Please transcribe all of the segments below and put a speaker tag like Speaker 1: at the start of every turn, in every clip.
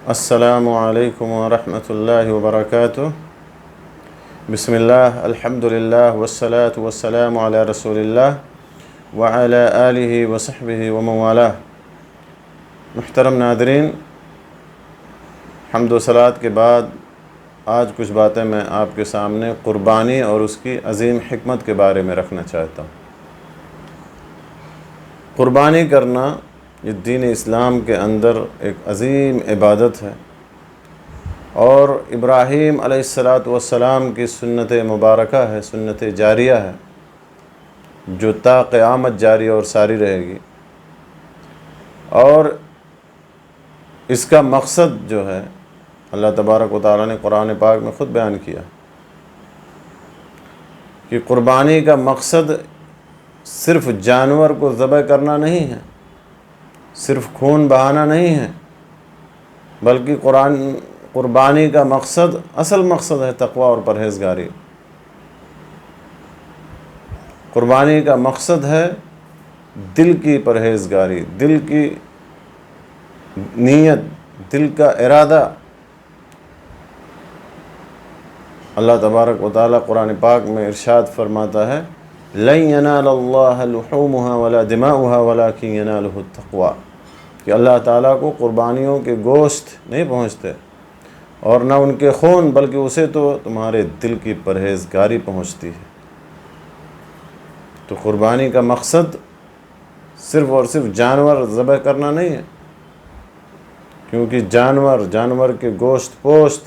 Speaker 1: السلام علیکم ورحمۃ اللہ وبرکاتہ۔ بسم اللہ، الحمد للہ والصلاة والسلام علی رسول اللہ وعلی آلہ وصحبہ ومن والاه۔ محترم ناظرین، حمد و صلوات کے بعد آج کچھ باتیں میں آپ کے سامنے قربانی اور اس کی عظیم حکمت کے بارے میں رکھنا چاہتا ہوں۔ قربانی کرنا یہ دین اسلام کے اندر ایک عظیم عبادت ہے، اور ابراہیم علیہ السلام کی سنت مبارکہ ہے، سنت جاریہ ہے، جو تا قیامت جاری اور ساری رہے گی۔ اور اس کا مقصد جو ہے اللہ تبارک و تعالیٰ نے قرآن پاک میں خود بیان کیا کہ قربانی کا مقصد صرف جانور کو ذبح کرنا نہیں ہے، صرف خون بہانا نہیں ہے، بلکہ قربانی کا مقصد، اصل مقصد ہے تقوی اور پرہیزگاری۔ قربانی کا مقصد ہے دل کی پرہیزگاری، دل کی نیت، دل کا ارادہ۔ اللہ تبارک و تعالیٰ قرآن پاک میں ارشاد فرماتا ہے لَن يَنَالَ اللَّهَ لُحُومُهَا وَلَا دِمَاؤُهَا وَلَكِنْ يَنَالُهُ التَّقْوَى، کہ اللہ تعالیٰ کو قربانیوں کے گوشت نہیں پہنچتے اور نہ ان کے خون، بلکہ اسے تو تمہارے دل کی پرہیزگاری پہنچتی ہے۔ تو قربانی کا مقصد صرف اور صرف جانور ذبح کرنا نہیں ہے، کیونکہ جانور کے گوشت پوشت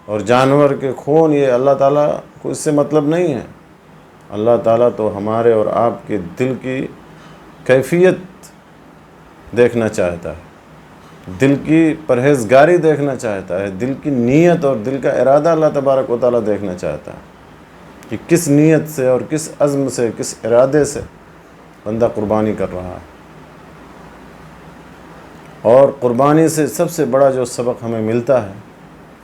Speaker 1: اور جانور کے خون، یہ اللہ تعالیٰ کو اس سے مطلب نہیں ہے۔ اللہ تعالیٰ تو ہمارے اور آپ کے دل کی کیفیت دیکھنا چاہتا ہے، دل کی پرہیزگاری دیکھنا چاہتا ہے، دل کی نیت اور دل کا ارادہ اللہ تبارک و تعالیٰ دیکھنا چاہتا ہے کہ کس نیت سے اور کس عزم سے، کس ارادے سے بندہ قربانی کر رہا ہے۔ اور قربانی سے سب سے بڑا جو سبق ہمیں ملتا ہے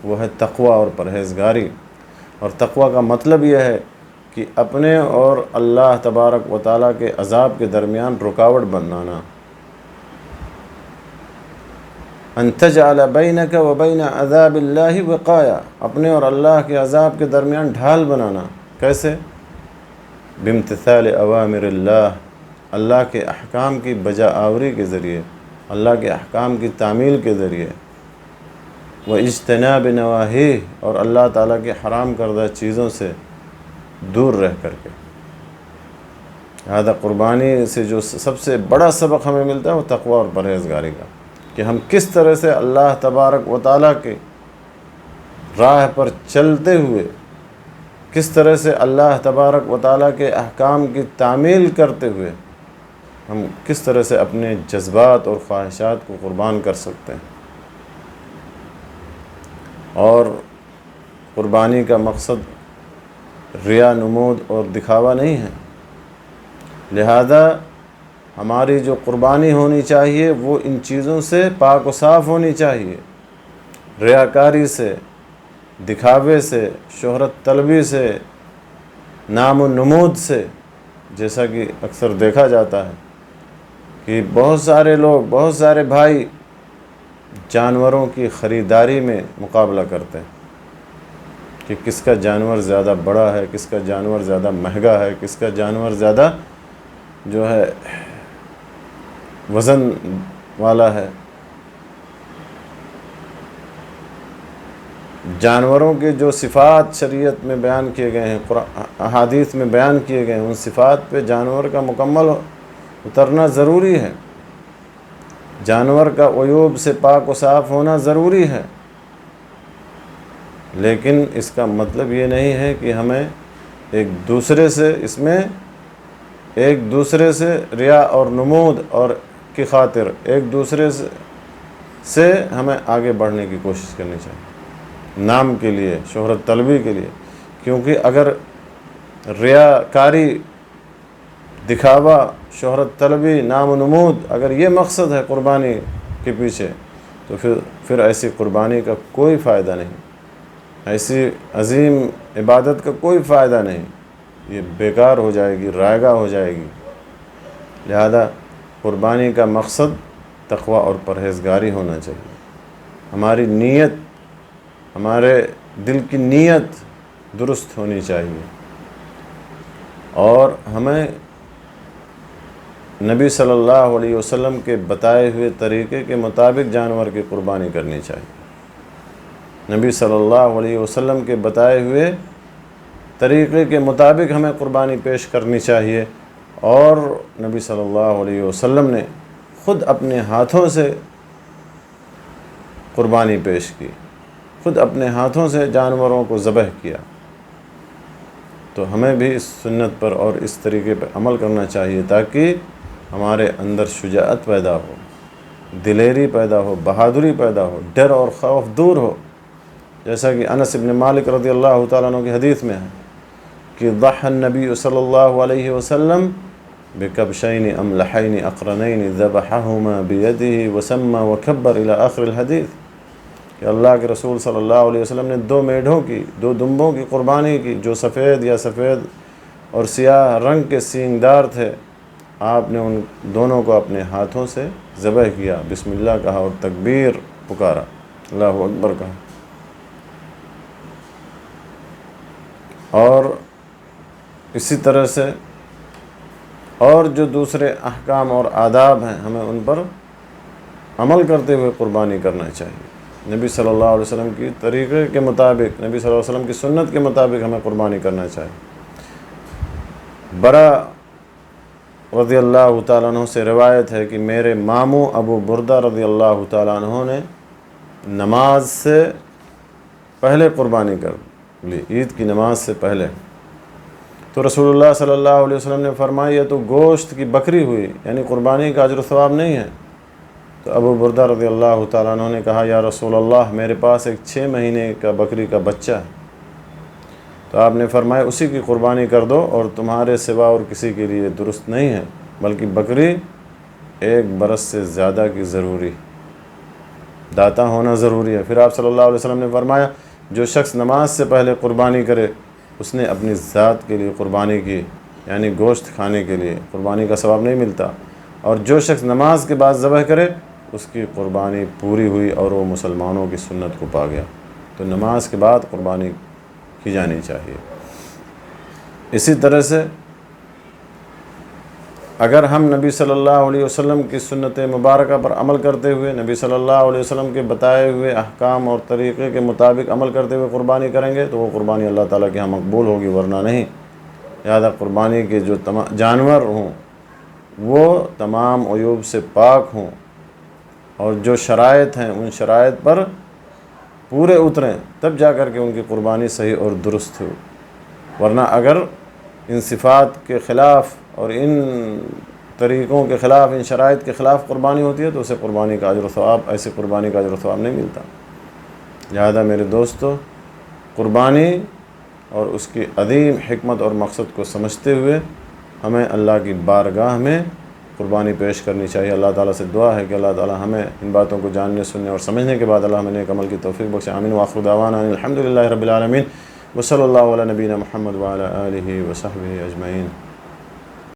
Speaker 1: وہ ہے تقوی اور پرہیزگاری۔ اور تقوی کا مطلب یہ ہے کہ اپنے اور اللہ تبارک و تعالیٰ کے عذاب کے درمیان رکاوٹ بنانا، ان تجعل بینک و بین عذاب اللہ وقایا، اپنے اور اللہ کے عذاب کے درمیان ڈھال بنانا۔ کیسے؟ بامتثال اوامر اللہ، اللہ کے احکام کی بجا آوری کے ذریعے، اللہ کے احکام کی تعمیل کے ذریعے، و اجتناب نواہی، اور اللہ تعالیٰ کے حرام کردہ چیزوں سے دور رہ کر کے۔ لہذا قربانی سے جو سب سے بڑا سبق ہمیں ملتا ہے وہ تقوی اور پرہیزگاری کا، کہ ہم کس طرح سے اللہ تبارک و تعالیٰ کے راہ پر چلتے ہوئے، کس طرح سے اللہ تبارک و تعالیٰ کے احکام کی تعمیل کرتے ہوئے ہم کس طرح سے اپنے جذبات اور خواہشات کو قربان کر سکتے ہیں۔ اور قربانی کا مقصد ریا، نمود اور دکھاوا نہیں ہے، لہذا ہماری جو قربانی ہونی چاہیے وہ ان چیزوں سے پاک و صاف ہونی چاہیے، ریاکاری سے، دکھاوے سے، شہرت طلبی سے، نام و نمود سے۔ جیسا کہ اکثر دیکھا جاتا ہے کہ بہت سارے لوگ، بہت سارے بھائی جانوروں کی خریداری میں مقابلہ کرتے ہیں کہ کس کا جانور زیادہ بڑا ہے، کس کا جانور زیادہ مہنگا ہے، کس کا جانور زیادہ جو ہے وزن والا ہے۔ جانوروں کے جو صفات شریعت میں بیان کیے گئے ہیں، احادیث میں بیان کیے گئے ہیں، ان صفات پہ جانور کا مکمل اترنا ضروری ہے، جانور کا عیوب سے پاک و صاف ہونا ضروری ہے۔ لیکن اس کا مطلب یہ نہیں ہے کہ ہمیں ایک دوسرے سے، اس میں ایک دوسرے سے ریا اور نمود اور کی خاطر ایک دوسرے سے ہمیں آگے بڑھنے کی کوشش کرنی چاہیے، نام کے لیے، شہرت طلبی کے لیے۔ کیونکہ اگر ریاکاری، دکھاوا، شہرت طلبی، نام و نمود، اگر یہ مقصد ہے قربانی کے پیچھے، تو پھر ایسی قربانی کا کوئی فائدہ نہیں، ایسی عظیم عبادت کا کوئی فائدہ نہیں، یہ بیکار ہو جائے گی، رائگاں ہو جائے گی۔ لہذا قربانی کا مقصد تقوی اور پرہیزگاری ہونا چاہیے۔ ہماری نیت، ہمارے دل کی نیت درست ہونی چاہیے، اور ہمیں نبی صلی اللہ علیہ وسلم کے بتائے ہوئے طریقے کے مطابق جانور کی قربانی کرنی چاہیے۔ نبی صلی اللہ علیہ وسلم کے بتائے ہوئے طریقے کے مطابق ہمیں قربانی پیش کرنی چاہیے، اور نبی صلی اللہ علیہ وسلم نے خود اپنے ہاتھوں سے قربانی پیش کی، خود اپنے ہاتھوں سے جانوروں کو ذبح کیا۔ تو ہمیں بھی اس سنت پر اور اس طریقے پر عمل کرنا چاہیے تاکہ ہمارے اندر شجاعت پیدا ہو، دلیری پیدا ہو، بہادری پیدا ہو، ڈر اور خوف دور ہو، جیسا کہ انس بن مالک رضی اللہ تعالیٰ عنہ کی حدیث میں ہے کہ ضحى النبی صلی اللہ علیہ وسلم بکبشین املحین اقرنین ذبحہما بیدہ وسمى وکبر الی آخر الحدیث، کہ اللہ کے رسول صلی اللہ علیہ وسلم نے 2 میڈھوں کی، 2 دمبوں کی قربانی کی جو سفید اور سیاہ رنگ کے سینگ دار تھے۔ آپ نے ان دونوں کو اپنے ہاتھوں سے ذبح کیا، بسم اللہ کہا اور تکبیر پکارا، اللہ اکبر کہا۔ اور اسی طرح سے اور جو دوسرے احکام اور آداب ہیں ہمیں ان پر عمل کرتے ہوئے قربانی کرنا چاہیے۔ نبی صلی اللہ علیہ وسلم کی طریقے کے مطابق، نبی صلی اللہ علیہ وسلم کی سنت کے مطابق ہمیں قربانی کرنا چاہیے۔ برا رضی اللہ تعالیٰ عنہ سے روایت ہے کہ میرے ماموں ابو بردہ رضی اللہ تعالیٰ عنہ نے نماز سے پہلے قربانی کر لی، عید کی نماز سے پہلے، تو رسول اللہ صلی اللہ علیہ وسلم نے فرمایا یہ تو گوشت کی بکری ہوئی، یعنی قربانی کا اجر و ثواب نہیں ہے۔ تو ابو بردہ رضی اللہ تعالیٰ عنہ نے کہا یا رسول اللہ میرے پاس ایک 6 مہینے کا بکری کا بچہ ہے۔ تو آپ نے فرمایا اسی کی قربانی کر دو، اور تمہارے سوا اور کسی کے لیے درست نہیں ہے، بلکہ بکری 1 برس سے زیادہ کی ضروری، داتا ہونا ضروری ہے۔ پھر آپ صلی اللہ علیہ وسلم نے فرمایا جو شخص نماز سے پہلے قربانی کرے اس نے اپنی ذات کے لیے قربانی کی، یعنی گوشت کھانے کے لیے، قربانی کا ثواب نہیں ملتا، اور جو شخص نماز کے بعد ذبح کرے اس کی قربانی پوری ہوئی اور وہ مسلمانوں کی سنت کو پا گیا۔ تو نماز کے بعد قربانی کی جانی چاہیے۔ اسی طرح سے اگر ہم نبی صلی اللہ علیہ وسلم کی سنت مبارکہ پر عمل کرتے ہوئے، نبی صلی اللہ علیہ وسلم کے بتائے ہوئے احکام اور طریقے کے مطابق عمل کرتے ہوئے قربانی کریں گے تو وہ قربانی اللہ تعالیٰ کے ہاں مقبول ہوگی، ورنہ نہیں۔ لہذا قربانی کے جو جانور ہوں وہ تمام عیوب سے پاک ہوں، اور جو شرائط ہیں ان شرائط پر پورے اتریں، تب جا کر کے ان کی قربانی صحیح اور درست ہو، ورنہ اگر ان صفات کے خلاف اور ان طریقوں کے خلاف، ان شرائط کے خلاف قربانی ہوتی ہے تو اسے قربانی کا اجر و ثواب، ایسی قربانی کا اجر و ثواب نہیں ملتا۔ لہذا میرے دوستو، قربانی اور اس کی عظیم حکمت اور مقصد کو سمجھتے ہوئے ہمیں اللہ کی بارگاہ میں قربانی پیش کرنی چاہیے۔ اللہ تعالیٰ سے دعا ہے کہ اللہ تعالیٰ ہمیں ان باتوں کو جاننے، سننے اور سمجھنے کے بعد اللہ ہمیں نیک عمل کی توفیق بخشے۔ آمین وآخر دعوانا الحمدللہ رب العالمین، وصلی اللہ علی نبینا محمد وعلی آلہ وصحبہ اجمعین۔